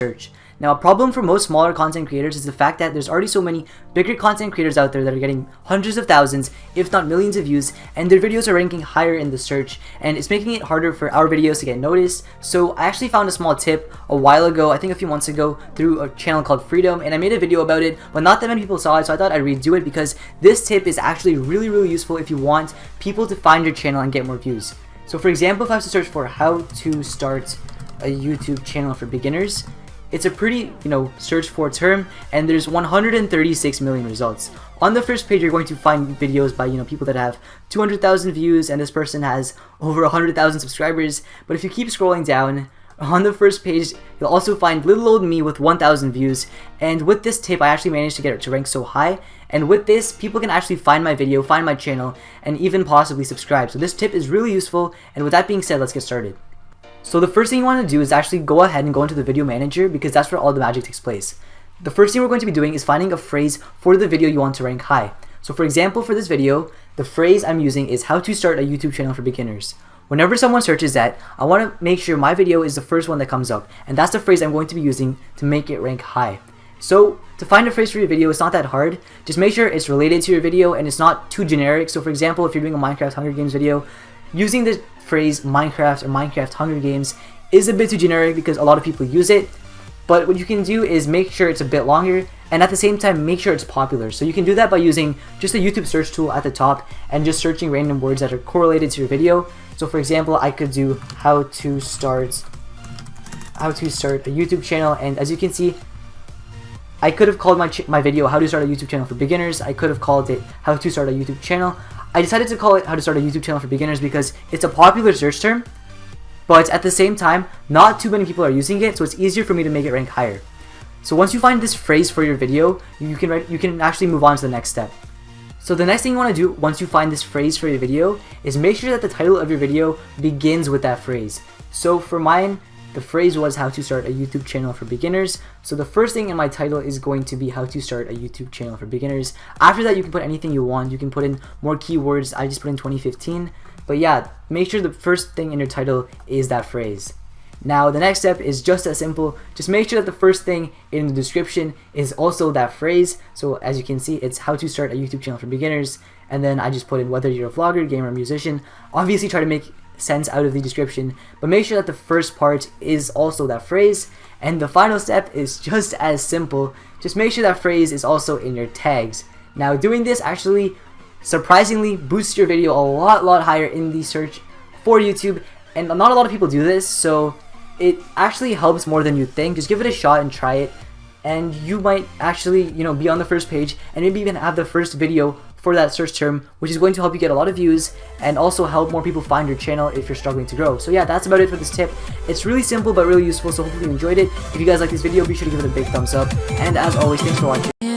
search. Now, a problem for most smaller content creators is the fact that there's already so many bigger content creators out there that are getting hundreds of thousands, if not millions of views, and their videos are ranking higher in the search, and it's making it harder for our videos to get noticed. So I actually found a small tip a while ago, I think a few months ago, through a channel called Freedom, and I made a video about it, but not that many people saw it, so I thought I'd redo it because this tip is actually really useful if you want people to find your channel and get more views. So for example, if I was to search for how to start a YouTube channel for beginners, it's a pretty, search for term, and there's 136 million results. On the first page, you're going to find videos by, people that have 200,000 views, and this person has over 100,000 subscribers. But if you keep scrolling down, on the first page, you'll also find little old me with 1,000 views. And with this tip, I actually managed to get it to rank so high. And with this, people can actually find my video, find my channel, and even possibly subscribe. So this tip is really useful. And with that being said, let's get started. So the first thing you want to do is actually go ahead and go into the video manager, because that's where all the magic takes place. The first thing we're going to be doing is finding a phrase for the video you want to rank high. So for example, for this video, the phrase I'm using is how to start a YouTube channel for beginners. Whenever someone searches that, I want to make sure my video is the first one that comes up, and that's the phrase I'm going to be using to make it rank high. So to find a phrase for your video, it's not that hard. Just make sure it's related to your video and it's not too generic. So for example, if you're doing a Minecraft Hunger Games video, using the phrase Minecraft or Minecraft Hunger Games is a bit too generic because a lot of people use it. But what you can do is make sure it's a bit longer, and at the same time make sure it's popular. So you can do that by using just the YouTube search tool at the top and just searching random words that are correlated to your video. So for example, I could do how to start a YouTube channel, and as you can see, I could have called my video how to start a YouTube channel for beginners. I could have called it how to start a YouTube channel. I decided to call it how to start a YouTube channel for beginners because it's a popular search term, but at the same time, not too many people are using it, so it's easier for me to make it rank higher. So once you find this phrase for your video, you can actually move on to the next step. So the next thing you want to do once you find this phrase for your video is make sure that the title of your video begins with that phrase. So for mine, the phrase was how to start a YouTube channel for beginners. So the first thing in my title is going to be how to start a YouTube channel for beginners. After that, you can put anything you want. You can put in more keywords. I just put in 2015. But yeah, make sure the first thing in your title is that phrase. Now the next step is just as simple. Just make sure that the first thing in the description is also that phrase. So as you can see, it's how to start a YouTube channel for beginners. And then I just put in whether you're a vlogger, gamer, or musician. Obviously try to make sense out of the description, but make sure that the first part is also that phrase. And the final step is just as simple. Just make sure that phrase is also in your tags. Now doing this actually surprisingly boosts your video a lot higher in the search for YouTube, and not a lot of people do this, so it actually helps more than you think. Just give it a shot and try it, and you might actually be on the first page and maybe even have the first video for that search term, which is going to help you get a lot of views and also help more people find your channel if you're struggling to grow. So yeah, that's about it for this tip. It's really simple but really useful, so hopefully you enjoyed it. If you guys like this video, be sure to give it a big thumbs up, and as always, thanks for watching.